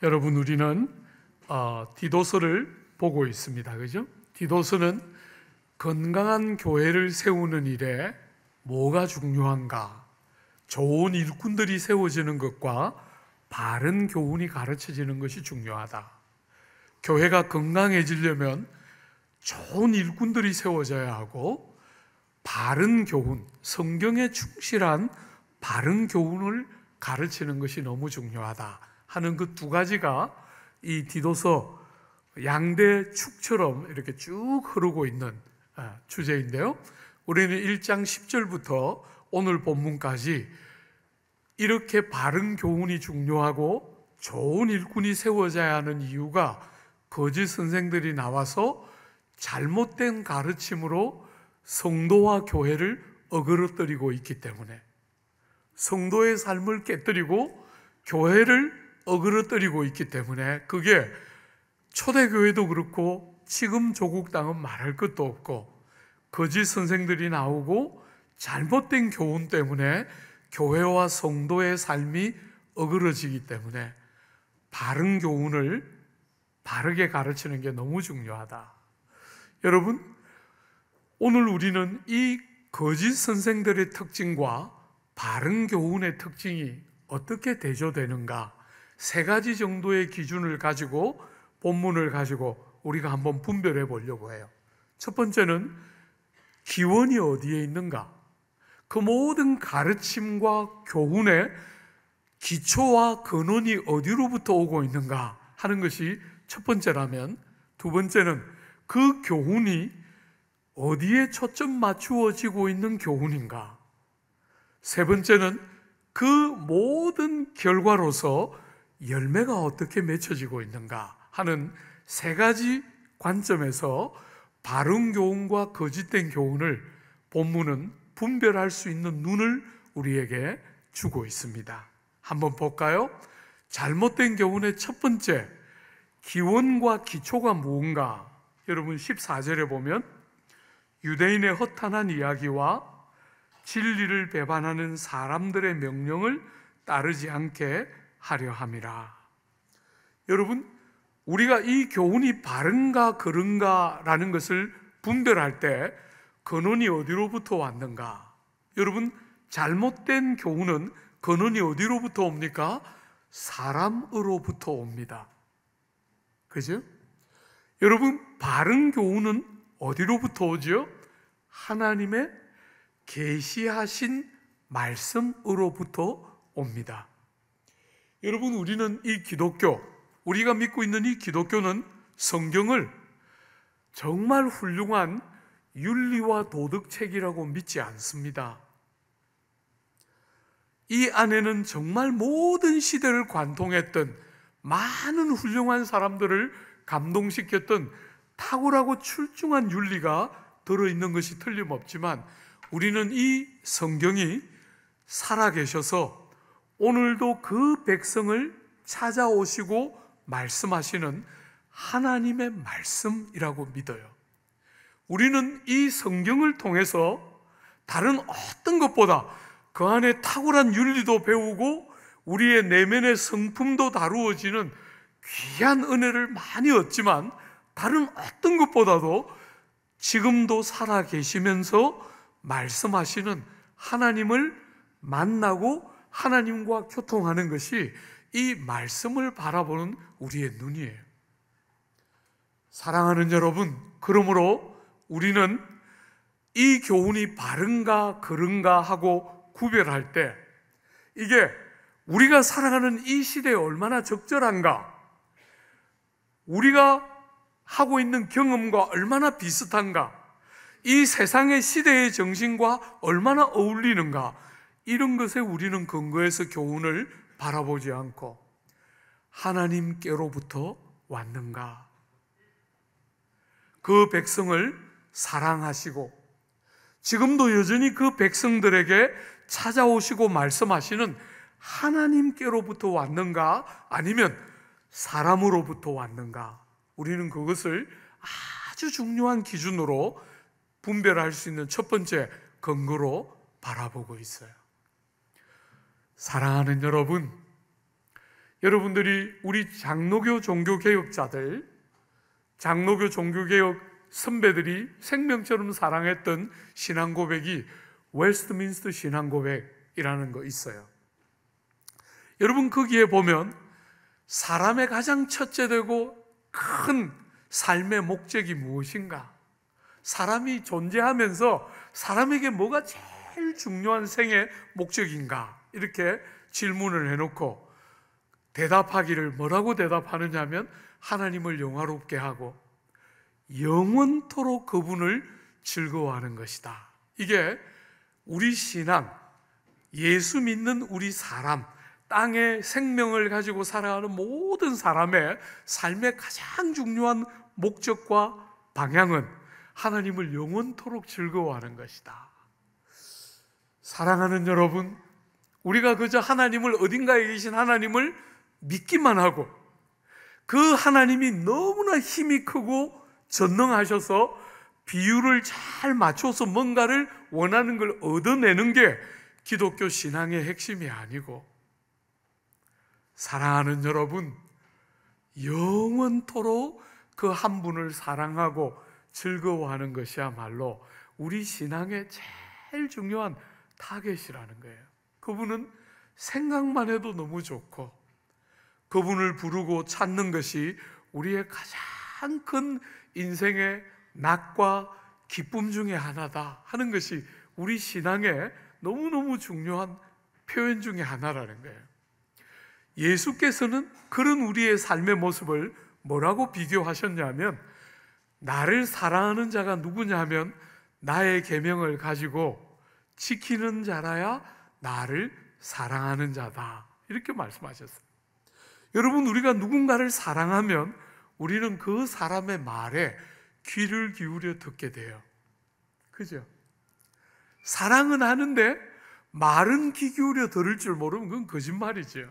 여러분, 우리는 디도서를 보고 있습니다. 그죠? 디도서는 건강한 교회를 세우는 일에 뭐가 중요한가? 좋은 일꾼들이 세워지는 것과 바른 교훈이 가르쳐지는 것이 중요하다. 교회가 건강해지려면 좋은 일꾼들이 세워져야 하고 바른 교훈, 성경에 충실한 바른 교훈을 가르치는 것이 너무 중요하다 하는 그 두 가지가 이 디도서 양대 축처럼 이렇게 쭉 흐르고 있는 주제인데요. 우리는 1장 10절부터 오늘 본문까지 이렇게 바른 교훈이 중요하고 좋은 일꾼이 세워져야 하는 이유가 거짓 선생들이 나와서 잘못된 가르침으로 성도와 교회를 어그러뜨리고 있기 때문에, 성도의 삶을 깨뜨리고 교회를 어그러뜨리고 있기 때문에, 그게 초대교회도 그렇고 지금 조국 땅은 말할 것도 없고 거짓 선생들이 나오고 잘못된 교훈 때문에 교회와 성도의 삶이 어그러지기 때문에 바른 교훈을 바르게 가르치는 게 너무 중요하다. 여러분, 오늘 우리는 이 거짓 선생들의 특징과 바른 교훈의 특징이 어떻게 대조되는가, 세 가지 정도의 기준을 가지고 본문을 가지고 우리가 한번 분별해 보려고 해요. 첫 번째는 기원이 어디에 있는가, 그 모든 가르침과 교훈의 기초와 근원이 어디로부터 오고 있는가 하는 것이 첫 번째라면, 두 번째는 그 교훈이 어디에 초점 맞추어지고 있는 교훈인가, 세 번째는 그 모든 결과로서 열매가 어떻게 맺혀지고 있는가 하는 세 가지 관점에서 바른 교훈과 거짓된 교훈을 본문은 분별할 수 있는 눈을 우리에게 주고 있습니다. 한번 볼까요? 잘못된 교훈의 첫 번째, 기원과 기초가 무엇인가? 여러분 14절에 보면 유대인의 허탄한 이야기와 진리를 배반하는 사람들의 명령을 따르지 않게 하려 함이라. 여러분, 우리가 이 교훈이 바른가 그른가 라는 것을 분별할 때 근원이 어디로부터 왔는가? 여러분, 잘못된 교훈은 근원이 어디로부터 옵니까? 사람으로부터 옵니다. 그죠? 여러분, 바른 교훈은 어디로부터 오죠? 하나님의 계시하신 말씀으로부터 옵니다. 여러분, 우리는 이 기독교, 우리가 믿고 있는 이 기독교는 성경을 정말 훌륭한 윤리와 도덕책이라고 믿지 않습니다. 이 안에는 정말 모든 시대를 관통했던 많은 훌륭한 사람들을 감동시켰던 탁월하고 출중한 윤리가 들어있는 것이 틀림없지만, 우리는 이 성경이 살아계셔서 오늘도 그 백성을 찾아오시고 말씀하시는 하나님의 말씀이라고 믿어요. 우리는 이 성경을 통해서 다른 어떤 것보다 그 안에 탁월한 윤리도 배우고 우리의 내면의 성품도 다루어지는 귀한 은혜를 많이 얻지만, 다른 어떤 것보다도 지금도 살아계시면서 말씀하시는 하나님을 만나고 하나님과 교통하는 것이 이 말씀을 바라보는 우리의 눈이에요. 사랑하는 여러분, 그러므로 우리는 이 교훈이 바른가 그른가 하고 구별할 때, 이게 우리가 살아가는 이 시대에 얼마나 적절한가, 우리가 하고 있는 경험과 얼마나 비슷한가, 이 세상의 시대의 정신과 얼마나 어울리는가, 이런 것에 우리는 근거해서 교훈을 바라보지 않고 하나님께로부터 왔는가, 그 백성을 사랑하시고 지금도 여전히 그 백성들에게 찾아오시고 말씀하시는 하나님께로부터 왔는가, 아니면 사람으로부터 왔는가, 우리는 그것을 아주 중요한 기준으로 분별할 수 있는 첫 번째 근거로 바라보고 있어요. 사랑하는 여러분, 여러분들이 우리 장로교 종교개혁자들, 장로교 종교개혁 선배들이 생명처럼 사랑했던 신앙고백이 웨스트민스터 신앙고백이라는 거 있어요. 여러분, 거기에 보면 사람의 가장 첫째되고 큰 삶의 목적이 무엇인가? 사람이 존재하면서 사람에게 뭐가 제일 중요한 생의 목적인가? 이렇게 질문을 해놓고 대답하기를 뭐라고 대답하느냐 하면 하나님을 영화롭게 하고 영원토록 그분을 즐거워하는 것이다. 이게 우리 신앙, 예수 믿는 우리 사람, 땅에 생명을 가지고 살아가는 모든 사람의 삶의 가장 중요한 목적과 방향은 하나님을 영원토록 즐거워하는 것이다. 사랑하는 여러분, 우리가 그저 하나님을, 어딘가에 계신 하나님을 믿기만 하고 그 하나님이 너무나 힘이 크고 전능하셔서 비율을 잘 맞춰서 뭔가를 원하는 걸 얻어내는 게 기독교 신앙의 핵심이 아니고, 사랑하는 여러분, 영원토록 그 한 분을 사랑하고 즐거워하는 것이야말로 우리 신앙의 제일 중요한 타겟이라는 거예요. 그분은 생각만 해도 너무 좋고 그분을 부르고 찾는 것이 우리의 가장 큰 인생의 낙과 기쁨 중에 하나다 하는 것이 우리 신앙의 너무너무 중요한 표현 중에 하나라는 거예요. 예수께서는 그런 우리의 삶의 모습을 뭐라고 비교하셨냐면, 나를 사랑하는 자가 누구냐 하면 나의 계명을 가지고 지키는 자라야 나를 사랑하는 자다, 이렇게 말씀하셨어요. 여러분, 우리가 누군가를 사랑하면 우리는 그 사람의 말에 귀를 기울여 듣게 돼요. 그죠? 사랑은 하는데 말은 귀 기울여 들을 줄 모르면 그건 거짓말이죠.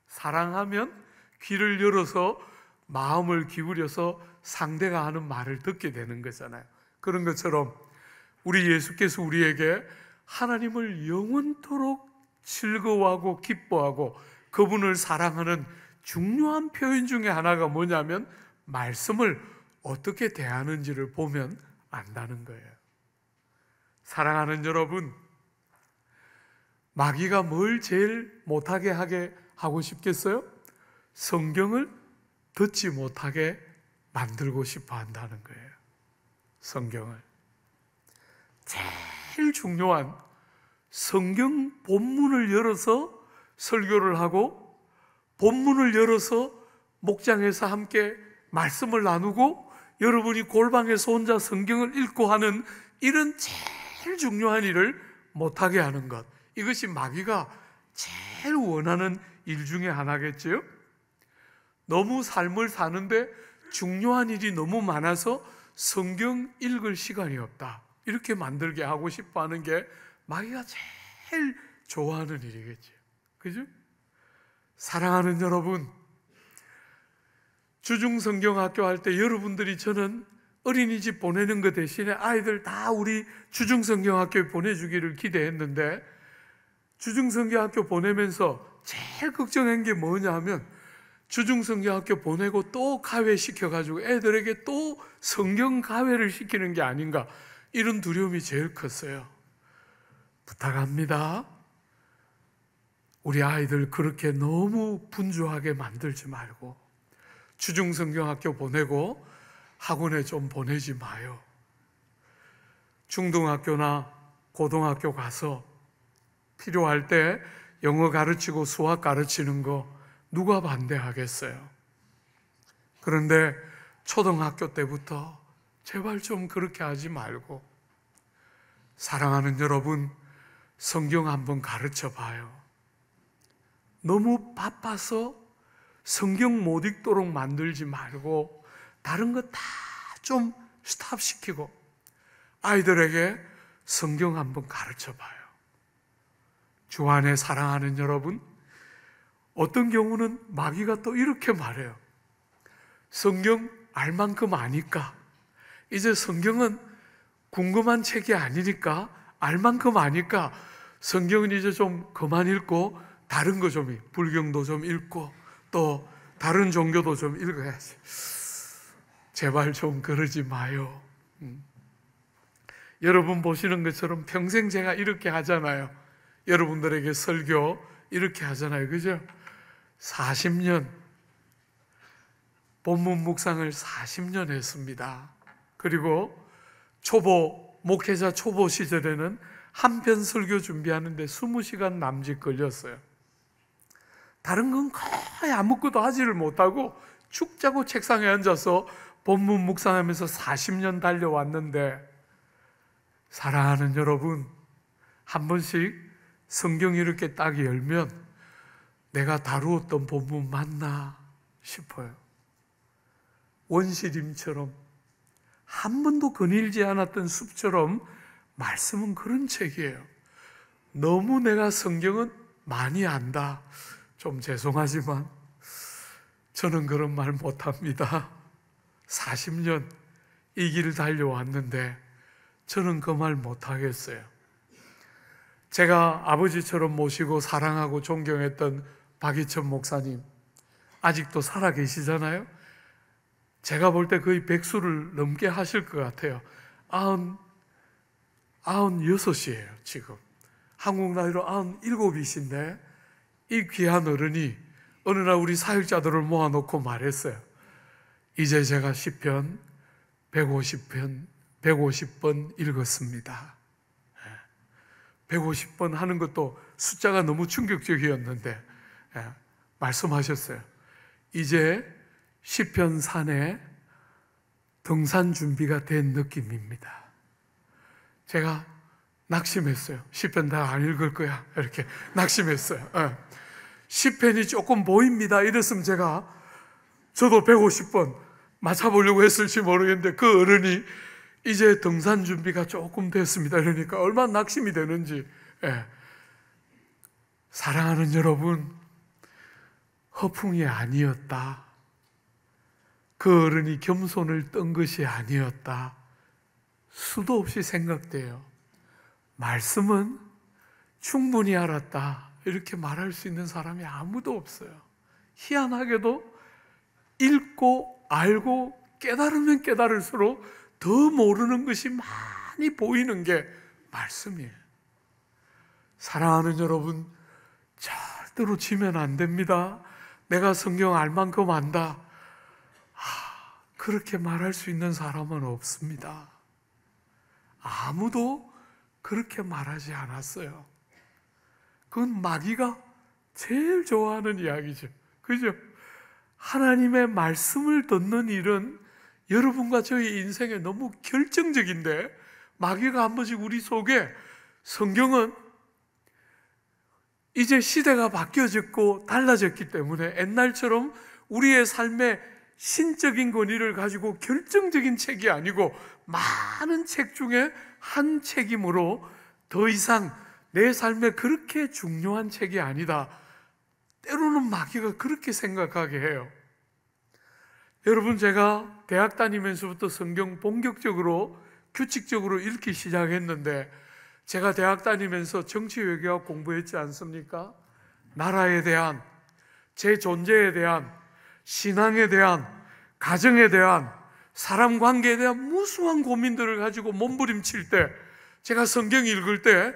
사랑하면 귀를 열어서 마음을 기울여서 상대가 하는 말을 듣게 되는 거잖아요. 그런 것처럼 우리 예수께서 우리에게 하나님을 영원토록 즐거워하고 기뻐하고 그분을 사랑하는 중요한 표현 중에 하나가 뭐냐면 말씀을 어떻게 대하는지를 보면 안다는 거예요. 사랑하는 여러분, 마귀가 뭘 제일 못하게 하고 싶겠어요? 성경을 듣지 못하게 만들고 싶어 한다는 거예요. 성경을. 제일 중요한 성경 본문을 열어서 설교를 하고 본문을 열어서 목장에서 함께 말씀을 나누고 여러분이 골방에서 혼자 성경을 읽고 하는 이런 제일 중요한 일을 못하게 하는 것, 이것이 마귀가 제일 원하는 일 중에 하나겠죠. 너무 삶을 사는데 중요한 일이 너무 많아서 성경 읽을 시간이 없다, 이렇게 만들게 하고 싶어 하는 게 마귀가 제일 좋아하는 일이겠죠. 그죠? 사랑하는 여러분, 주중성경학교 할 때 여러분들이, 저는 어린이집 보내는 것 대신에 아이들 다 우리 주중성경학교에 보내주기를 기대했는데, 주중성경학교 보내면서 제일 걱정한 게 뭐냐 하면 주중성경학교 보내고 또 가회시켜가지고 애들에게 또 성경 가회를 시키는 게 아닌가, 이런 두려움이 제일 컸어요. 부탁합니다. 우리 아이들 그렇게 너무 분주하게 만들지 말고 주중성경학교 보내고 학원에 좀 보내지 마요. 중등학교나 고등학교 가서 필요할 때 영어 가르치고 수학 가르치는 거 누가 반대하겠어요? 그런데 초등학교 때부터 제발 좀 그렇게 하지 말고, 사랑하는 여러분, 성경 한번 가르쳐 봐요. 너무 바빠서 성경 못 읽도록 만들지 말고 다른 거 다 좀 스탑시키고 아이들에게 성경 한번 가르쳐 봐요. 주 안에 사랑하는 여러분, 어떤 경우는 마귀가 또 이렇게 말해요. 성경 알 만큼 아니까, 이제 성경은 궁금한 책이 아니니까, 알 만큼 아니까 성경은 이제 좀 그만 읽고 다른 거 좀, 불경도 좀 읽고 또 다른 종교도 좀 읽어야지. 제발 좀 그러지 마요. 여러분 보시는 것처럼 평생 제가 이렇게 하잖아요. 여러분들에게 설교 이렇게 하잖아요. 그죠? 40년, 본문 묵상을 40년 했습니다. 그리고 목회자 초보 시절에는 한 편 설교 준비하는데 20시간 남짓 걸렸어요. 다른 건 거의 아무것도 하지를 못하고 축 자고 책상에 앉아서 본문 묵상하면서 40년 달려왔는데, 사랑하는 여러분, 한 번씩 성경 이렇게 딱 열면 내가 다루었던 본문 맞나 싶어요. 원시림처럼 한 번도 거닐지 않았던 숲처럼 말씀은 그런 책이에요. 너무 내가 성경은 많이 안다. 좀 죄송하지만 저는 그런 말 못합니다. 40년 이 길을 달려왔는데 저는 그 말 못하겠어요. 제가 아버지처럼 모시고 사랑하고 존경했던 박이천 목사님, 아직도 살아 계시잖아요. 제가 볼 때 거의 100수를 넘게 하실 것 같아요. 96이에요 지금. 한국 나이로 97이신데 이 귀한 어른이 어느 날 우리 사역자들을 모아놓고 말했어요. 이제 제가 시편 150번 읽었습니다. 150번 하는 것도 숫자가 너무 충격적이었는데 말씀하셨어요. 이제 시편 산에 등산 준비가 된 느낌입니다. 제가 낙심했어요. 시편 다 안 읽을 거야 이렇게 낙심했어요. 시편이 조금 보입니다 이랬으면 저도 150번 맞춰보려고 했을지 모르겠는데, 그 어른이 이제 등산 준비가 조금 됐습니다 이러니까 얼마나 낙심이 되는지. 사랑하는 여러분, 허풍이 아니었다. 그 어른이 겸손을 떤 것이 아니었다. 수도 없이 생각돼요. 말씀은 충분히 알았다 이렇게 말할 수 있는 사람이 아무도 없어요. 희한하게도 읽고 알고 깨달으면 깨달을수록 더 모르는 것이 많이 보이는 게 말씀이에요. 사랑하는 여러분, 절대로 지면 안 됩니다. 내가 성경 알 만큼 안다. 그렇게 말할 수 있는 사람은 없습니다. 아무도 그렇게 말하지 않았어요. 그건 마귀가 제일 좋아하는 이야기죠. 그죠? 하나님의 말씀을 듣는 일은 여러분과 저희 인생에 너무 결정적인데, 마귀가 한 번씩 우리 속에 성경은 이제 시대가 바뀌어졌고 달라졌기 때문에 옛날처럼 우리의 삶의 신적인 권위를 가지고 결정적인 책이 아니고 많은 책 중에 한 책이므로 더 이상 내 삶에 그렇게 중요한 책이 아니다. 때로는 마귀가 그렇게 생각하게 해요. 여러분, 제가 대학 다니면서부터 성경 본격적으로 규칙적으로 읽기 시작했는데, 제가 대학 다니면서 정치 외교학 공부했지 않습니까? 나라에 대한, 제 존재에 대한, 신앙에 대한, 가정에 대한, 사람 관계에 대한 무수한 고민들을 가지고 몸부림칠 때, 제가 성경 읽을 때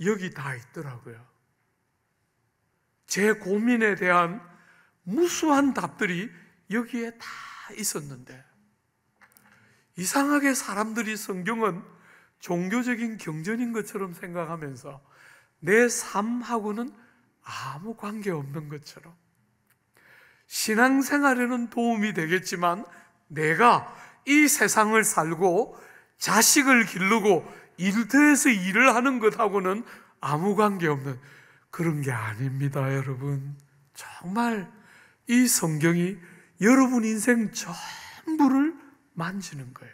여기 다 있더라고요. 제 고민에 대한 무수한 답들이 여기에 다 있었는데, 이상하게 사람들이 성경은 종교적인 경전인 것처럼 생각하면서 내 삶하고는 아무 관계없는 것처럼, 신앙생활에는 도움이 되겠지만 내가 이 세상을 살고 자식을 기르고 일터에서 일을 하는 것하고는 아무 관계없는 그런 게 아닙니다. 여러분, 정말 이 성경이 여러분 인생 전부를 만지는 거예요.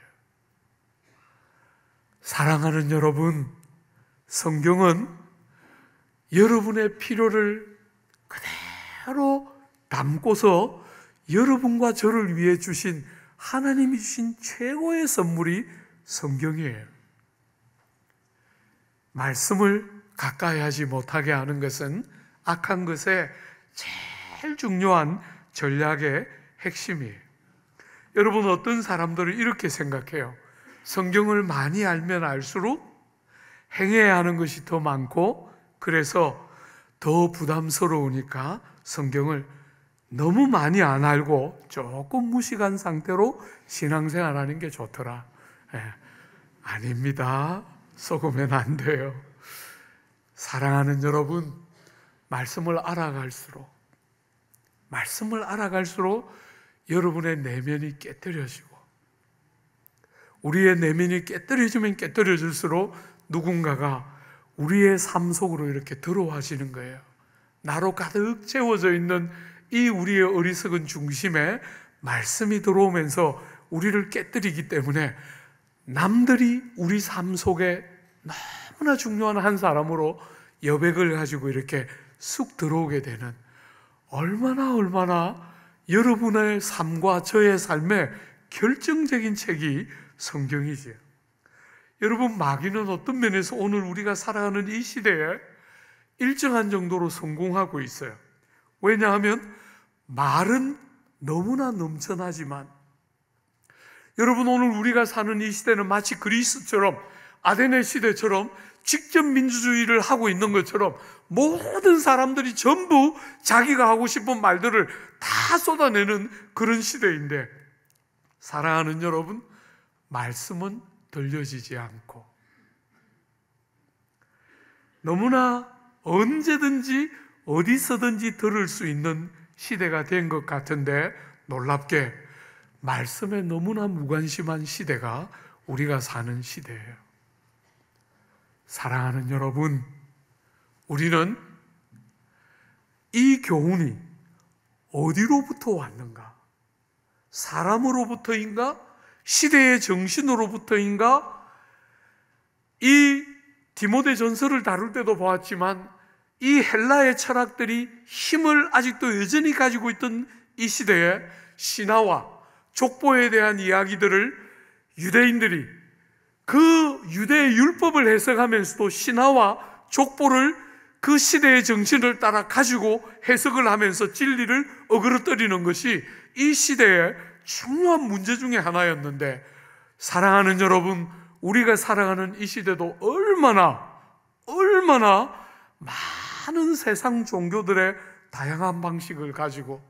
사랑하는 여러분, 성경은 여러분의 필요를 그대로 담고서 여러분과 저를 위해 주신, 하나님이 주신 최고의 선물이 성경이에요. 말씀을 가까이 하지 못하게 하는 것은 악한 것의 제일 중요한 전략의 핵심이에요. 여러분, 어떤 사람들은 이렇게 생각해요. 성경을 많이 알면 알수록 행해야 하는 것이 더 많고, 그래서 더 부담스러우니까 성경을 너무 많이 안 알고 조금 무식한 상태로 신앙생활하는 게 좋더라. 아닙니다. 속으면 안 돼요. 사랑하는 여러분, 말씀을 알아갈수록 여러분의 내면이 깨뜨려지고, 우리의 내면이 깨뜨려지면 깨뜨려질수록 누군가가 우리의 삶 속으로 이렇게 들어와지는 거예요. 나로 가득 채워져 있는 이 우리의 어리석은 중심에 말씀이 들어오면서 우리를 깨뜨리기 때문에 남들이 우리 삶 속에 너무나 중요한 한 사람으로 여백을 가지고 이렇게 쑥 들어오게 되는, 얼마나 여러분의 삶과 저의 삶의 결정적인 책이 성경이지요. 여러분, 마귀는 어떤 면에서 오늘 우리가 살아가는 이 시대에 일정한 정도로 성공하고 있어요. 왜냐하면 말은 너무나 넘쳐나지만, 여러분, 오늘 우리가 사는 이 시대는 마치 그리스처럼, 아테네 시대처럼 직접 민주주의를 하고 있는 것처럼 모든 사람들이 전부 자기가 하고 싶은 말들을 다 쏟아내는 그런 시대인데, 사랑하는 여러분, 말씀은 들려지지 않고 너무나 언제든지 어디서든지 들을 수 있는 시대가 된 것 같은데, 놀랍게 말씀에 너무나 무관심한 시대가 우리가 사는 시대예요. 사랑하는 여러분, 우리는 이 교훈이 어디로부터 왔는가? 사람으로부터인가? 시대의 정신으로부터인가? 이 디모데 전서를 다룰 때도 보았지만, 이 헬라의 철학들이 힘을 아직도 여전히 가지고 있던 이 시대에 신화와 족보에 대한 이야기들을 유대인들이 그 유대의 율법을 해석하면서도 신화와 족보를 그 시대의 정신을 따라 가지고 해석을 하면서 진리를 어그러뜨리는 것이 이 시대의 중요한 문제 중에 하나였는데, 사랑하는 여러분, 우리가 살아가는 이 시대도 얼마나 많은 세상 종교들의 다양한 방식을 가지고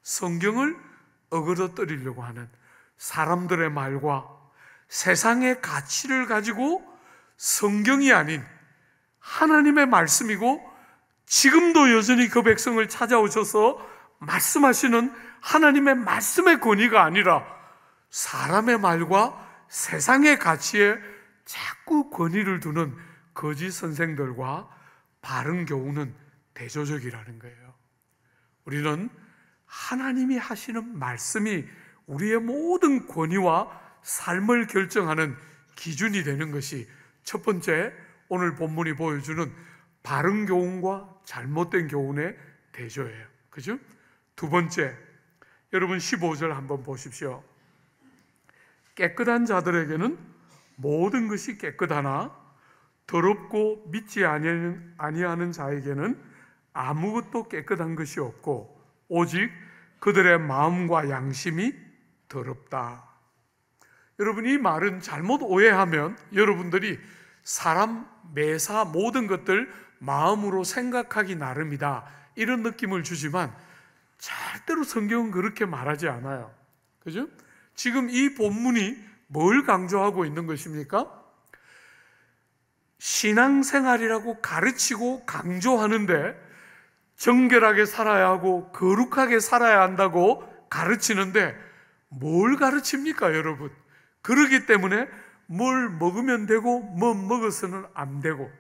성경을 어그러뜨리려고 하는 사람들의 말과 세상의 가치를 가지고 성경이 아닌 하나님의 말씀이고, 지금도 여전히 그 백성을 찾아오셔서 말씀하시는 하나님의 말씀의 권위가 아니라 사람의 말과 세상의 가치에 자꾸 권위를 두는 거짓 선생들과 바른 교훈은 대조적이라는 거예요. 우리는 하나님이 하시는 말씀이 우리의 모든 권위와 삶을 결정하는 기준이 되는 것이 첫 번째, 오늘 본문이 보여주는 바른 교훈과 잘못된 교훈의 대조예요. 그죠? 두 번째, 여러분 15절 한번 보십시오. 깨끗한 자들에게는 모든 것이 깨끗하나 더럽고 믿지 아니하는 자에게는 아무것도 깨끗한 것이 없고 오직 그들의 마음과 양심이 더럽다. 여러분, 이 말은 잘못 오해하면 여러분들이 사람, 매사, 모든 것들 마음으로 생각하기 나름이다, 이런 느낌을 주지만 절대로 성경은 그렇게 말하지 않아요. 그죠? 지금 이 본문이 뭘 강조하고 있는 것입니까? 신앙생활이라고 가르치고 강조하는데 정결하게 살아야 하고 거룩하게 살아야 한다고 가르치는데 뭘 가르칩니까, 여러분? 그러기 때문에 뭘 먹으면 되고 뭐 먹어서는 안 되고,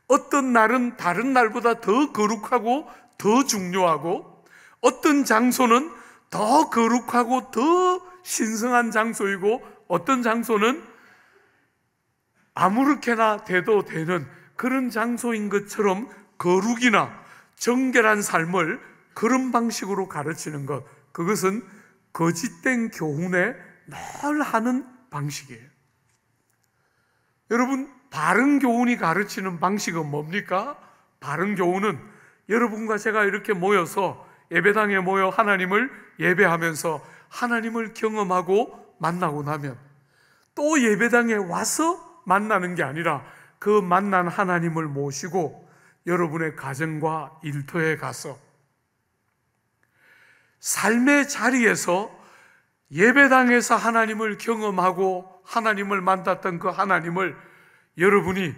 어떤 날은 다른 날보다 더 거룩하고 더 중요하고, 어떤 장소는 더 거룩하고 더 신성한 장소이고, 어떤 장소는 아무렇게나 돼도 되는 그런 장소인 것처럼 거룩이나 정결한 삶을 그런 방식으로 가르치는 것, 그것은 거짓된 교훈에 늘 하는 방식이에요. 여러분, 바른 교훈이 가르치는 방식은 뭡니까? 바른 교훈은 여러분과 제가 이렇게 모여서 예배당에 모여 하나님을 예배하면서 하나님을 경험하고 만나고 나면 또 예배당에 와서 만나는 게 아니라 그 만난 하나님을 모시고 여러분의 가정과 일터에 가서 삶의 자리에서 예배당에서 하나님을 경험하고 하나님을 만났던 그 하나님을 여러분이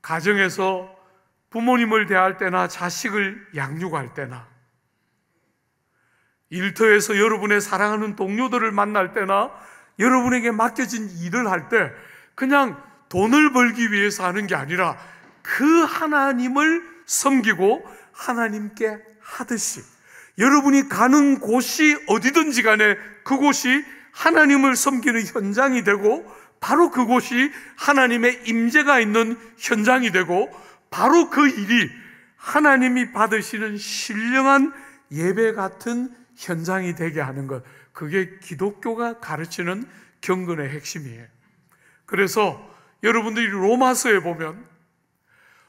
가정에서 부모님을 대할 때나 자식을 양육할 때나 일터에서 여러분의 사랑하는 동료들을 만날 때나 여러분에게 맡겨진 일을 할 때 그냥 돈을 벌기 위해서 하는 게 아니라 그 하나님을 섬기고 하나님께 하듯이 여러분이 가는 곳이 어디든지 간에 그곳이 하나님을 섬기는 현장이 되고 바로 그곳이 하나님의 임재가 있는 현장이 되고 바로 그 일이 하나님이 받으시는 신령한 예배 같은 현장이 되게 하는 것, 그게 기독교가 가르치는 경건의 핵심이에요. 그래서 여러분들이 로마서에 보면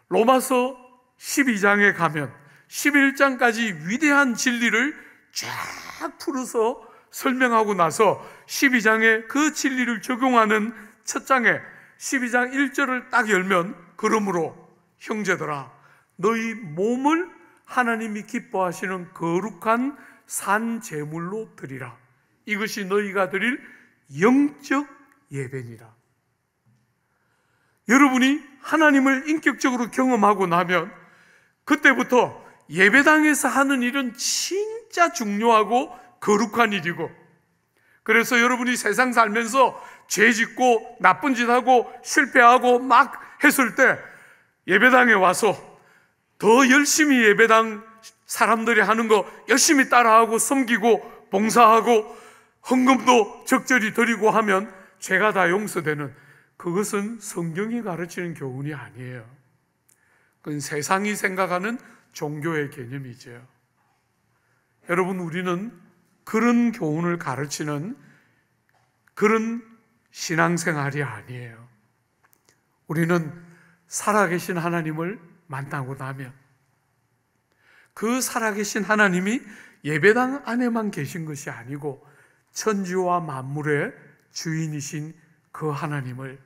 로마서 12장에 가면 11장까지 위대한 진리를 쫙 풀어서 설명하고 나서 12장에 그 진리를 적용하는 첫 장에 12장 1절을 딱 열면 그러므로 형제들아 너희 몸을 하나님이 기뻐하시는 거룩한 산 제물로 드리라. 이것이 너희가 드릴 영적 예배니라. 여러분이 하나님을 인격적으로 경험하고 나면 그때부터 예배당에서 하는 일은 진짜 중요하고 거룩한 일이고, 그래서 여러분이 세상 살면서 죄 짓고 나쁜 짓 하고 실패하고 막 했을 때 예배당에 와서 더 열심히 예배당 사람들이 하는 거 열심히 따라하고 섬기고 봉사하고 헌금도 적절히 드리고 하면 죄가 다 용서되는, 그것은 성경이 가르치는 교훈이 아니에요. 그건 세상이 생각하는 종교의 개념이죠. 여러분, 우리는 그런 교훈을 가르치는 그런 신앙생활이 아니에요. 우리는 살아계신 하나님을 만나고 나면 그 살아계신 하나님이 예배당 안에만 계신 것이 아니고 천지와 만물의 주인이신 그 하나님을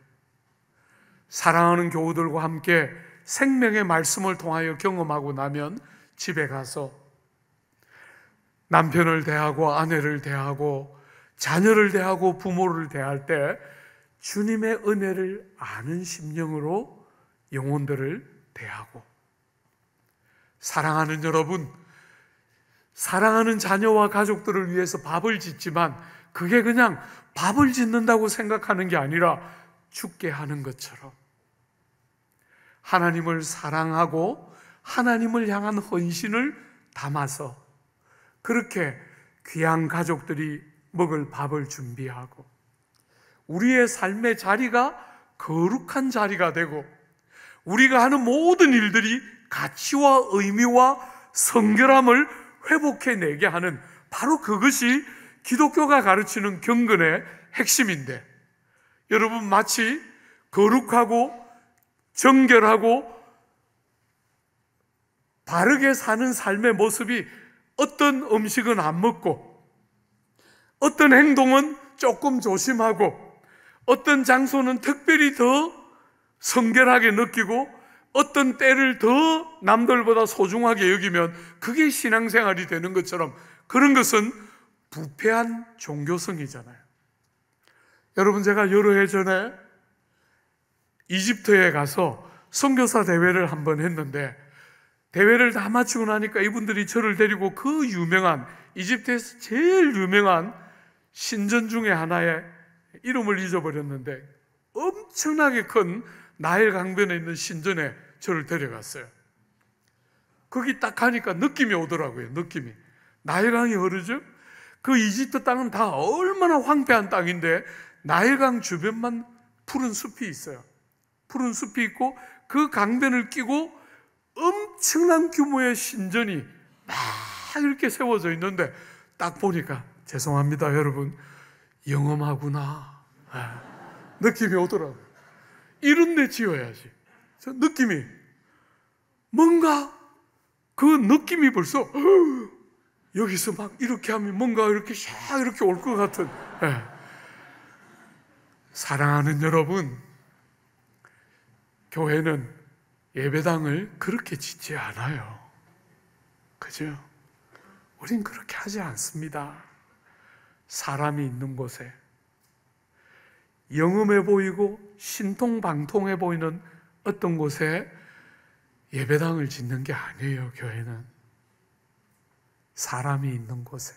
사랑하는 교우들과 함께 생명의 말씀을 통하여 경험하고 나면 집에 가서 남편을 대하고 아내를 대하고 자녀를 대하고 부모를 대할 때 주님의 은혜를 아는 심령으로 영혼들을 대하고, 사랑하는 여러분, 사랑하는 자녀와 가족들을 위해서 밥을 짓지만 그게 그냥 밥을 짓는다고 생각하는 게 아니라 죽게 하는 것처럼 하나님을 사랑하고 하나님을 향한 헌신을 담아서 그렇게 귀한 가족들이 먹을 밥을 준비하고 우리의 삶의 자리가 거룩한 자리가 되고 우리가 하는 모든 일들이 가치와 의미와 성결함을 회복해내게 하는, 바로 그것이 기독교가 가르치는 경건의 핵심인데, 여러분, 마치 거룩하고 정결하고 바르게 사는 삶의 모습이 어떤 음식은 안 먹고 어떤 행동은 조금 조심하고 어떤 장소는 특별히 더 성결하게 느끼고 어떤 때를 더 남들보다 소중하게 여기면 그게 신앙생활이 되는 것처럼, 그런 것은 부패한 종교성이잖아요. 여러분, 제가 여러 해 전에 이집트에 가서 선교사 대회를 한번 했는데, 대회를 다 마치고 나니까 이분들이 저를 데리고 그 유명한, 이집트에서 제일 유명한 신전 중에 하나의 이름을 잊어버렸는데 엄청나게 큰 나일 강변에 있는 신전에 저를 데려갔어요. 거기 딱 가니까 느낌이 오더라고요. 느낌이. 나일강이 흐르죠? 그 이집트 땅은 다 얼마나 황폐한 땅인데 나일강 주변만 푸른 숲이 있어요. 푸른 숲이 있고 그 강변을 끼고 엄청난 규모의 신전이 막 이렇게 세워져 있는데 딱 보니까, 죄송합니다 여러분, 영험하구나 느낌이 오더라고요. 이런 데 지어야지. 저 느낌이, 뭔가 그 느낌이 벌써 여기서 막 이렇게 하면 뭔가 이렇게 샥 이렇게 올 것 같은. 사랑하는 여러분, 교회는 예배당을 그렇게 짓지 않아요. 그죠? 우린 그렇게 하지 않습니다. 사람이 있는 곳에 영험해 보이고 신통방통해 보이는 어떤 곳에 예배당을 짓는 게 아니에요. 교회는 사람이 있는 곳에.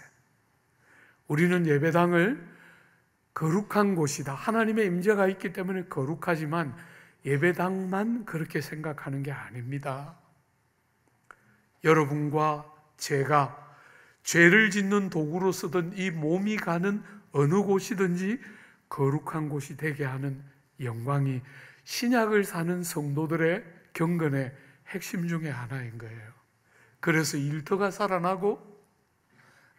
우리는 예배당을 거룩한 곳이다, 하나님의 임재가 있기 때문에 거룩하지만 예배당만 그렇게 생각하는 게 아닙니다. 여러분과 제가 죄를 짓는 도구로 쓰던 이 몸이 가는 어느 곳이든지 거룩한 곳이 되게 하는 영광이 신약을 사는 성도들의 경건의 핵심 중에 하나인 거예요. 그래서 일터가 살아나고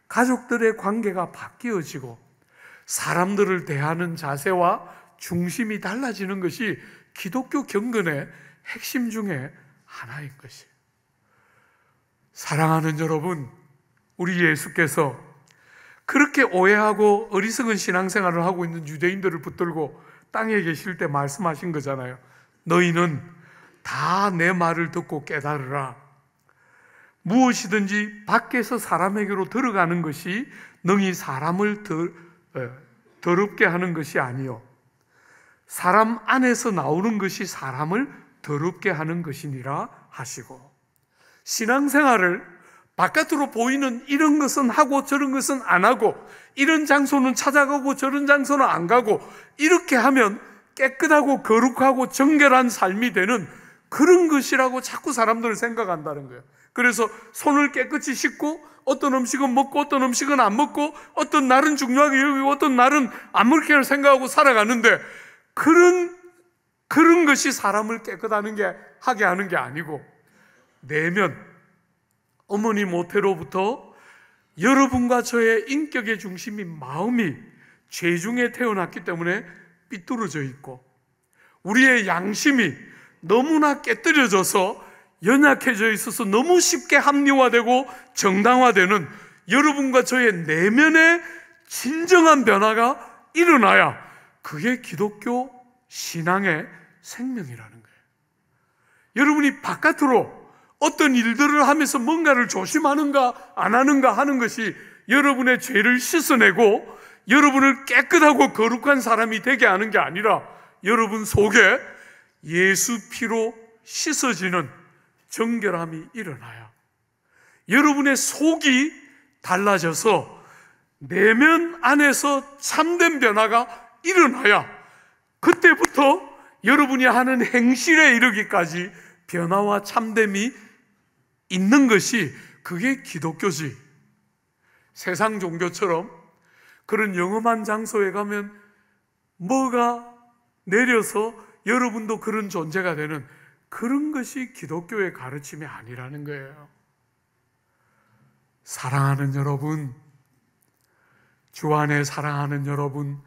가족들의 관계가 바뀌어지고 사람들을 대하는 자세와 중심이 달라지는 것이 기독교 경건의 핵심 중에 하나인 것이에요. 사랑하는 여러분, 우리 예수께서 그렇게 오해하고 어리석은 신앙생활을 하고 있는 유대인들을 붙들고 땅에 계실 때 말씀하신 거잖아요. 너희는 다 내 말을 듣고 깨달으라. 무엇이든지 밖에서 사람에게로 들어가는 것이 능히 사람을 더럽게 하는 것이 아니요 사람 안에서 나오는 것이 사람을 더럽게 하는 것이니라 하시고, 신앙생활을 바깥으로 보이는 이런 것은 하고 저런 것은 안 하고, 이런 장소는 찾아가고 저런 장소는 안 가고, 이렇게 하면 깨끗하고 거룩하고 정결한 삶이 되는 그런 것이라고 자꾸 사람들은 생각한다는 거예요. 그래서 손을 깨끗이 씻고 어떤 음식은 먹고 어떤 음식은 안 먹고 어떤 날은 중요하게 여기고 어떤 날은 아무렇게나 생각하고 살아가는데, 그런 것이 사람을 하게 하는 게 아니고, 내면 어머니 모태로부터 여러분과 저의 인격의 중심이 마음이 죄 중에 태어났기 때문에 삐뚤어져 있고, 우리의 양심이 너무나 깨뜨려져서 연약해져 있어서 너무 쉽게 합리화되고 정당화되는 여러분과 저의 내면의 진정한 변화가 일어나야 그게 기독교 신앙의 생명이라는 거예요. 여러분이 바깥으로 어떤 일들을 하면서 뭔가를 조심하는가 안 하는가 하는 것이 여러분의 죄를 씻어내고 여러분을 깨끗하고 거룩한 사람이 되게 하는 게 아니라, 여러분 속에 예수 피로 씻어지는 정결함이 일어나야 여러분의 속이 달라져서 내면 안에서 참된 변화가 일어나야 그때부터 여러분이 하는 행실에 이르기까지 변화와 참됨이 있는 것이 그게 기독교지. 세상 종교처럼 그런 영험한 장소에 가면 뭐가 내려서 여러분도 그런 존재가 되는 그런 것이 기독교의 가르침이 아니라는 거예요. 사랑하는 여러분, 주 안에 사랑하는 여러분,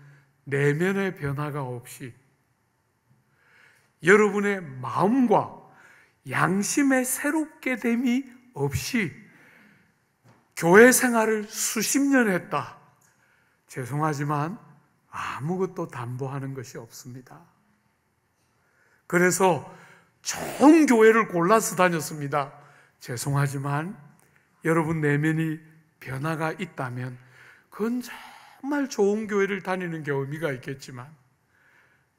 내면의 변화가 없이 여러분의 마음과 양심의 새롭게 됨이 없이 교회 생활을 수십 년 했다, 죄송하지만 아무것도 담보하는 것이 없습니다. 그래서 좋은 교회를 골라서 다녔습니다. 죄송하지만 여러분 내면이 변화가 있다면 그건 정말 좋은 교회를 다니는 게 의미가 있겠지만,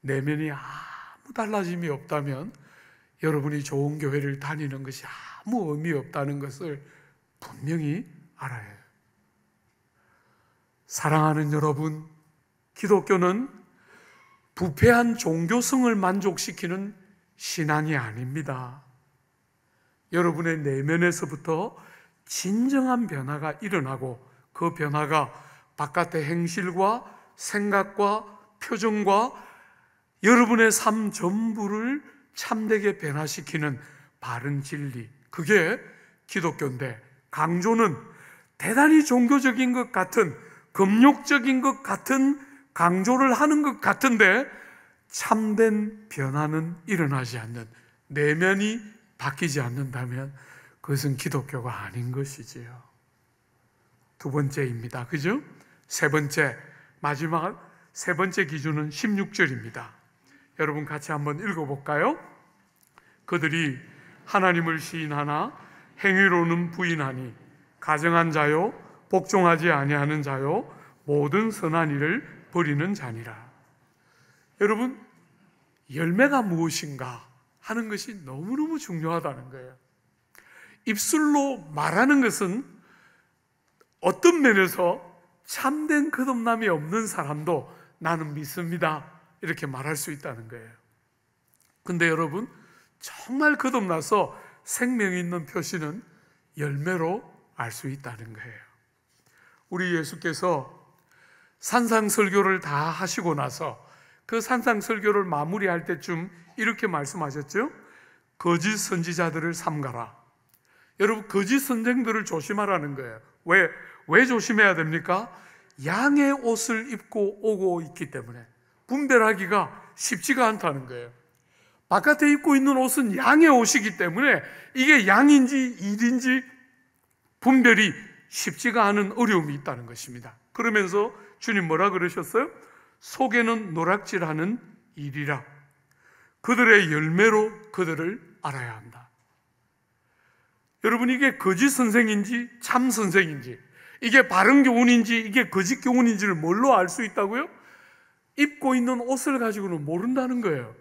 내면이 아무 달라짐이 없다면 여러분이 좋은 교회를 다니는 것이 아무 의미 없다는 것을 분명히 알아야 해요. 사랑하는 여러분, 기독교는 부패한 종교성을 만족시키는 신앙이 아닙니다. 여러분의 내면에서부터 진정한 변화가 일어나고, 그 변화가 바깥의 행실과 생각과 표정과 여러분의 삶 전부를 참되게 변화시키는 바른 진리, 그게 기독교인데, 강조는 대단히 종교적인 것 같은, 금욕적인 것 같은 강조를 하는 것 같은데 참된 변화는 일어나지 않는, 내면이 바뀌지 않는다면 그것은 기독교가 아닌 것이지요. 두 번째입니다. 그죠? 세 번째, 마지막 세 번째 기준은 16절입니다. 여러분 같이 한번 읽어볼까요? 그들이 하나님을 시인하나 행위로는 부인하니 가정한 자요 복종하지 아니하는 자요 모든 선한 일을 버리는 자니라. 여러분, 열매가 무엇인가 하는 것이 너무너무 중요하다는 거예요. 입술로 말하는 것은 어떤 면에서 참된 거듭남이 없는 사람도 나는 믿습니다 이렇게 말할 수 있다는 거예요. 근데 여러분, 정말 거듭나서 생명이 있는 표시는 열매로 알 수 있다는 거예요. 우리 예수께서 산상설교를 다 하시고 나서 그 산상설교를 마무리할 때쯤 이렇게 말씀하셨죠? 거짓 선지자들을 삼가라. 여러분, 거짓 선생들을 조심하라는 거예요. 왜 조심해야 됩니까? 양의 옷을 입고 오고 있기 때문에 분별하기가 쉽지가 않다는 거예요. 바깥에 입고 있는 옷은 양의 옷이기 때문에 이게 양인지 일인지 분별이 쉽지가 않은 어려움이 있다는 것입니다. 그러면서 주님 뭐라 그러셨어요? 속에는 노략질하는 일이라. 그들의 열매로 그들을 알아야 한다. 여러분, 이게 거짓 선생인지 참 선생인지, 이게 바른 교훈인지 이게 거짓 교훈인지를 뭘로 알 수 있다고요? 입고 있는 옷을 가지고는 모른다는 거예요.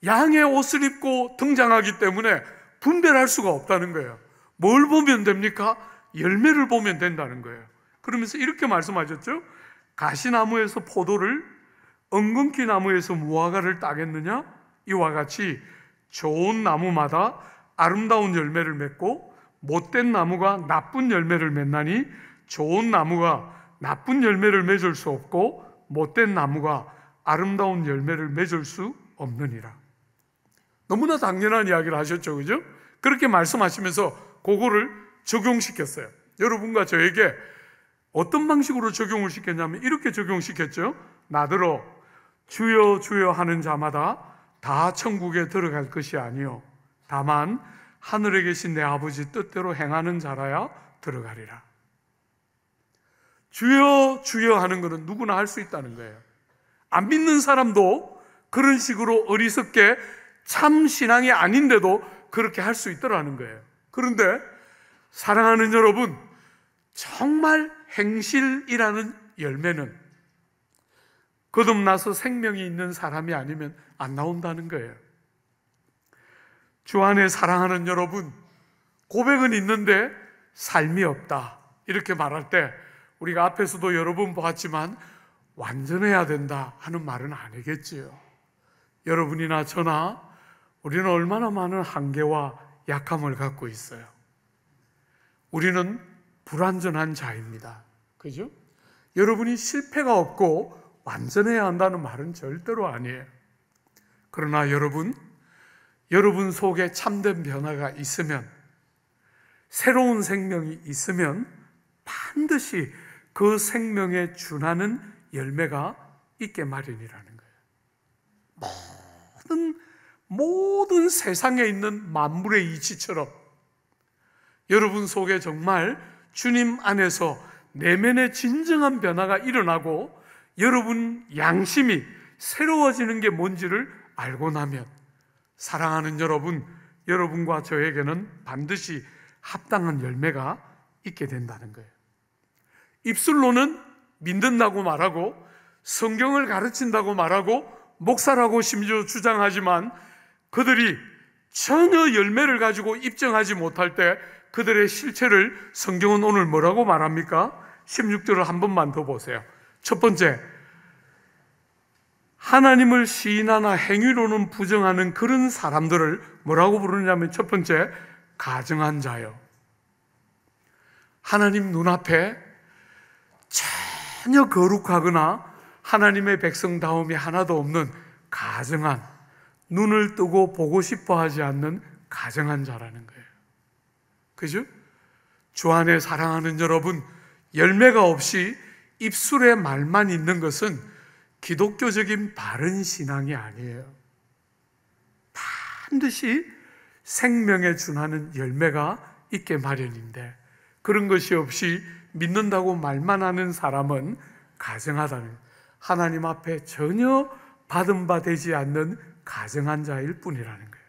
양의 옷을 입고 등장하기 때문에 분별할 수가 없다는 거예요. 뭘 보면 됩니까? 열매를 보면 된다는 거예요. 그러면서 이렇게 말씀하셨죠? 가시나무에서 포도를, 엉겅퀴 나무에서 무화과를 따겠느냐? 이와 같이 좋은 나무마다 아름다운 열매를 맺고 못된 나무가 나쁜 열매를 맺나니 좋은 나무가 나쁜 열매를 맺을 수 없고 못된 나무가 아름다운 열매를 맺을 수 없느니라. 너무나 당연한 이야기를 하셨죠, 그죠? 그렇게 말씀하시면서 그거를 적용시켰어요. 여러분과 저에게 어떤 방식으로 적용을 시켰냐면 이렇게 적용시켰죠. 나더러 주여 주여 하는 자마다 다 천국에 들어갈 것이 아니요 다만 하늘에 계신 내 아버지 뜻대로 행하는 자라야 들어가리라. 주여 주여 하는 것은 누구나 할 수 있다는 거예요. 안 믿는 사람도 그런 식으로 어리석게 참 신앙이 아닌데도 그렇게 할 수 있더라는 거예요. 그런데 사랑하는 여러분, 정말 행실이라는 열매는 거듭나서 생명이 있는 사람이 아니면 안 나온다는 거예요. 주 안에 사랑하는 여러분, 고백은 있는데 삶이 없다 이렇게 말할 때 우리가 앞에서도 여러 번 보았지만 완전해야 된다 하는 말은 아니겠지요. 여러분이나 저나 우리는 얼마나 많은 한계와 약함을 갖고 있어요. 우리는 불완전한 자입니다. 그죠? 여러분이 실패가 없고 완전해야 한다는 말은 절대로 아니에요. 그러나 여러분 속에 참된 변화가 있으면, 새로운 생명이 있으면 반드시 그 생명에 준하는 열매가 있게 마련이라는 거예요. 모든 세상에 있는 만물의 이치처럼 여러분 속에 정말 주님 안에서 내면의 진정한 변화가 일어나고 여러분 양심이 새로워지는 게 뭔지를 알고 나면 사랑하는 여러분과 저에게는 반드시 합당한 열매가 있게 된다는 거예요. 입술로는 믿는다고 말하고 성경을 가르친다고 말하고 목사라고 심지어 주장하지만 그들이 전혀 열매를 가지고 입증하지 못할 때 그들의 실체를 성경은 오늘 뭐라고 말합니까? 16절을 한 번만 더 보세요. 첫 번째, 하나님을 시인하나 행위로는 부정하는 그런 사람들을 뭐라고 부르냐면 첫 번째, 가증한 자요. 하나님 눈앞에 전혀 거룩하거나 하나님의 백성다움이 하나도 없는 가증한, 눈을 뜨고 보고 싶어 하지 않는 가증한 자라는 거예요. 그죠? 주 안에 사랑하는 여러분, 열매가 없이 입술에 말만 있는 것은 기독교적인 바른 신앙이 아니에요. 반드시 생명에 준하는 열매가 있게 마련인데 그런 것이 없이 믿는다고 말만 하는 사람은 가증하다는 거예요. 하나님 앞에 전혀 받은 바 되지 않는 가증한 자일 뿐이라는 거예요.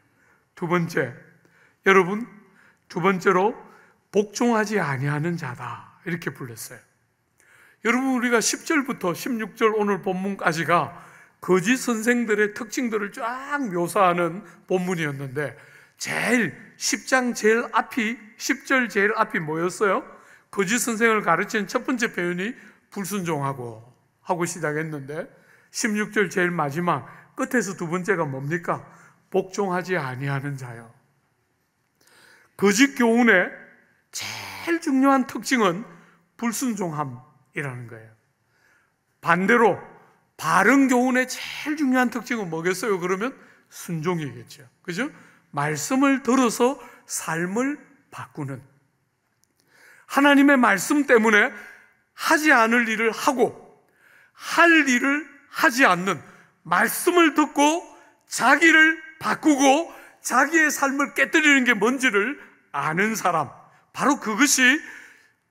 두 번째, 여러분, 두 번째로 복종하지 아니하는 자다 이렇게 불렀어요. 여러분, 우리가 10절부터 16절 오늘 본문까지가 거짓 선생들의 특징들을 쫙 묘사하는 본문이었는데, 제일 10장 제일 앞이, 10절 제일 앞이 뭐였어요? 거짓 선생을 가르치는 첫 번째 표현이 불순종하고 하고 시작했는데, 16절 제일 마지막 끝에서 두 번째가 뭡니까? 복종하지 아니하는 자요. 거짓 교훈의 제일 중요한 특징은 불순종함이라는 거예요. 반대로 바른 교훈의 제일 중요한 특징은 뭐겠어요? 그러면 순종이겠죠. 그죠? 말씀을 들어서 삶을 바꾸는, 하나님의 말씀 때문에 하지 않을 일을 하고 할 일을 하지 않는, 말씀을 듣고 자기를 바꾸고 자기의 삶을 깨뜨리는 게 뭔지를 아는 사람, 바로 그것이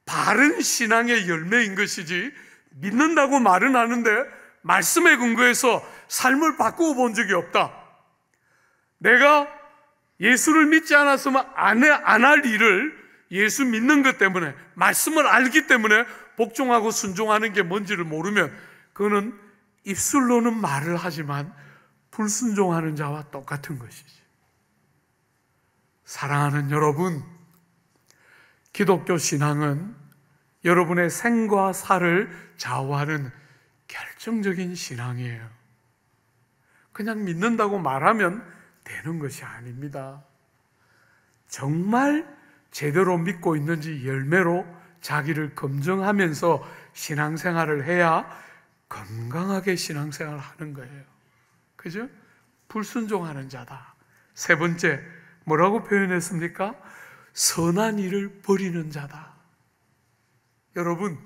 바른 신앙의 열매인 것이지, 믿는다고 말은 하는데 말씀에 근거해서 삶을 바꾸어 본 적이 없다. 내가 예수를 믿지 않았으면 안 할 일을 예수 믿는 것 때문에, 말씀을 알기 때문에 복종하고 순종하는 게 뭔지를 모르면 그거는 입술로는 말을 하지만 불순종하는 자와 똑같은 것이지. 사랑하는 여러분, 기독교 신앙은 여러분의 생과 사를 좌우하는 결정적인 신앙이에요. 그냥 믿는다고 말하면 되는 것이 아닙니다. 정말 제대로 믿고 있는지 열매로 자기를 검증하면서 신앙생활을 해야 건강하게 신앙생활을 하는 거예요. 그죠? 불순종하는 자다. 세 번째, 뭐라고 표현했습니까? 선한 일을 버리는 자다. 여러분,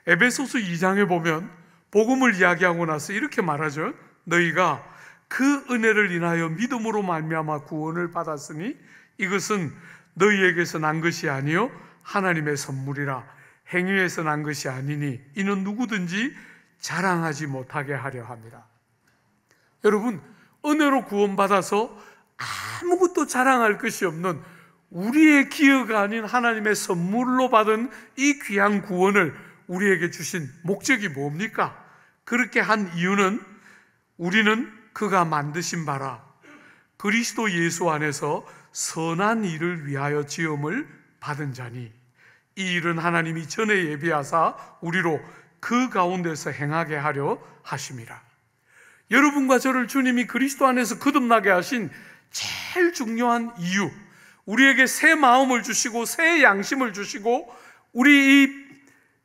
에베소서 2장에 보면 복음을 이야기하고 나서 이렇게 말하죠. 너희가 그 은혜를 인하여 믿음으로 말미암아 구원을 받았으니 이것은 너희에게서 난 것이 아니요 하나님의 선물이라. 행위에서 난 것이 아니니 이는 누구든지 자랑하지 못하게 하려 함이라. 여러분, 은혜로 구원받아서 아무것도 자랑할 것이 없는 우리의 기여가 아닌 하나님의 선물로 받은 이 귀한 구원을 우리에게 주신 목적이 뭡니까? 그렇게 한 이유는 우리는 그가 만드신 바라 그리스도 예수 안에서 선한 일을 위하여 지음을 받은 자니 이 일은 하나님이 전에 예비하사 우리로 그 가운데서 행하게 하려 하심이라. 여러분과 저를 주님이 그리스도 안에서 거듭나게 하신 제일 중요한 이유, 우리에게 새 마음을 주시고 새 양심을 주시고 우리 이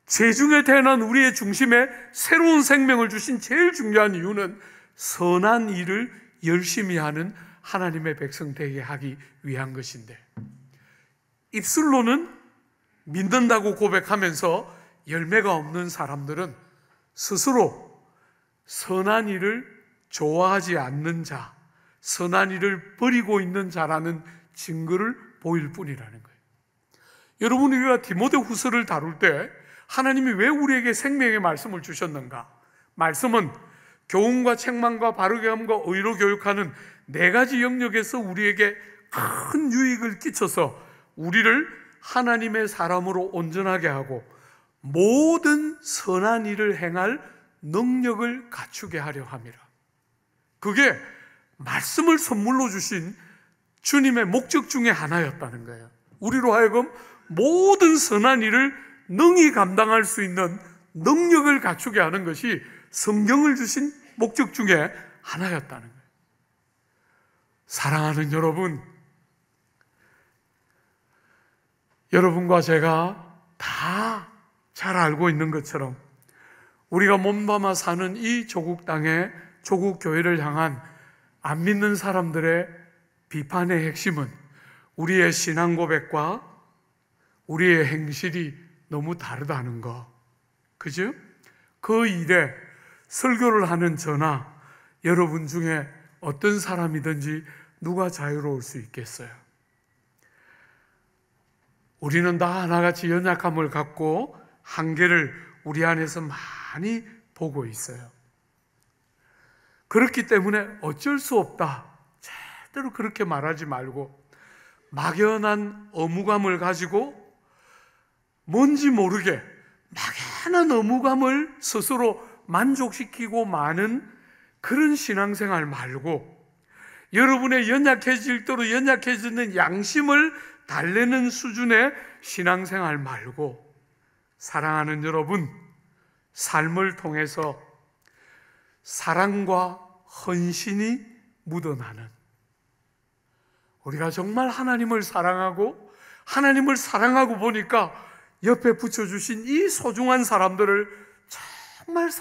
재중에 태어난 우리의 중심에 새로운 생명을 주신 제일 중요한 이유는 선한 일을 열심히 하는 하나님의 백성 되게 하기 위한 것인데, 입술로는 믿는다고 고백하면서 열매가 없는 사람들은 스스로 선한 일을 좋아하지 않는 자, 선한 일을 버리고 있는 자라는 증거를 보일 뿐이라는 거예요. 여러분, 우리가 디모데후서를 다룰 때 하나님이 왜 우리에게 생명의 말씀을 주셨는가? 말씀은 교훈과 책망과 바르게 함과 의로 교육하는 네 가지 영역에서 우리에게 큰 유익을 끼쳐서 우리를 하나님의 사람으로 온전하게 하고 모든 선한 일을 행할 능력을 갖추게 하려 함이라. 그게 말씀을 선물로 주신 주님의 목적 중에 하나였다는 거예요. 우리로 하여금 모든 선한 일을 능히 감당할 수 있는 능력을 갖추게 하는 것이 성경을 주신 목적 중에 하나였다는 거예요. 사랑하는 여러분, 여러분과 제가 다 잘 알고 있는 것처럼 우리가 몸담아 사는 이 조국 땅의 조국 교회를 향한 안 믿는 사람들의 비판의 핵심은 우리의 신앙 고백과 우리의 행실이 너무 다르다는 거. 그죠? 그 일에 설교를 하는 저나 여러분 중에 어떤 사람이든지 누가 자유로울 수 있겠어요? 우리는 다 하나같이 연약함을 갖고 한계를 우리 안에서 많이 보고 있어요. 그렇기 때문에 어쩔 수 없다, 절대로 그렇게 말하지 말고 막연한 의무감을 가지고 뭔지 모르게 막연한 의무감을 스스로 만족시키고 마는 그런 신앙생활 말고, 여러분의 연약해질 대로 연약해지는 양심을 달래는 수준의 신앙생활 말고, 사랑하는 여러분, 삶을 통해서 사랑과 헌신이 묻어나는, 우리가 정말 하나님을 사랑하고 보니까 옆에 붙여주신 이 소중한 사람들을 정말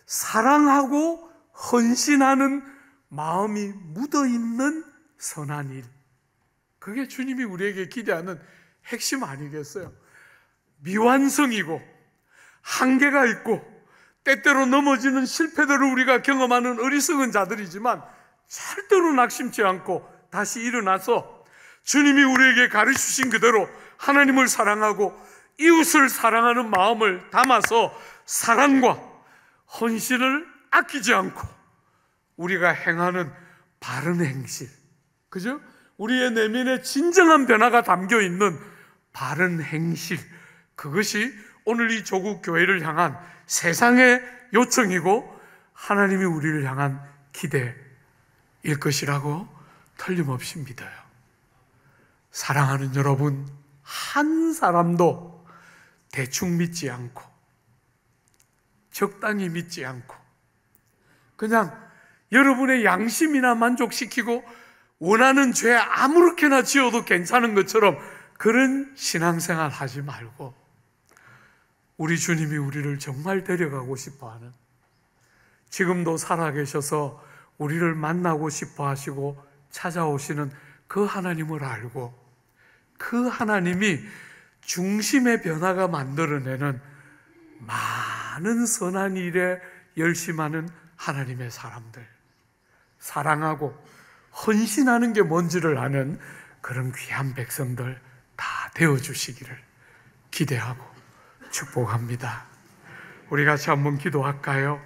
사랑하고 헌신하는 마음이 묻어있는 선한 일, 그게 주님이 우리에게 기대하는 핵심 아니겠어요? 미완성이고 한계가 있고 때때로 넘어지는 실패들을 우리가 경험하는 어리석은 자들이지만 절대로 낙심치 않고 다시 일어나서 주님이 우리에게 가르치신 그대로 하나님을 사랑하고 이웃을 사랑하는 마음을 담아서 사랑과 헌신을 아끼지 않고 우리가 행하는 바른 행실, 그죠? 우리의 내면에 진정한 변화가 담겨 있는 바른 행실, 그것이 오늘 이 조국 교회를 향한 세상의 요청이고 하나님이 우리를 향한 기대일 것이라고 틀림없이 믿어요. 사랑하는 여러분, 한 사람도 대충 믿지 않고 적당히 믿지 않고 그냥 여러분의 양심이나 만족시키고 원하는 죄 아무렇게나 지어도 괜찮은 것처럼 그런 신앙생활 하지 말고, 우리 주님이 우리를 정말 데려가고 싶어하는, 지금도 살아계셔서 우리를 만나고 싶어 하시고 찾아오시는 그 하나님을 알고, 그 하나님이 중심의 변화가 만들어내는 많은 선한 일에 열심하는 하나님의 사람들, 사랑하고 헌신하는 게 뭔지를 아는 그런 귀한 백성들 다 되어주시기를 기대하고 축복합니다. 우리 같이 한번 기도할까요?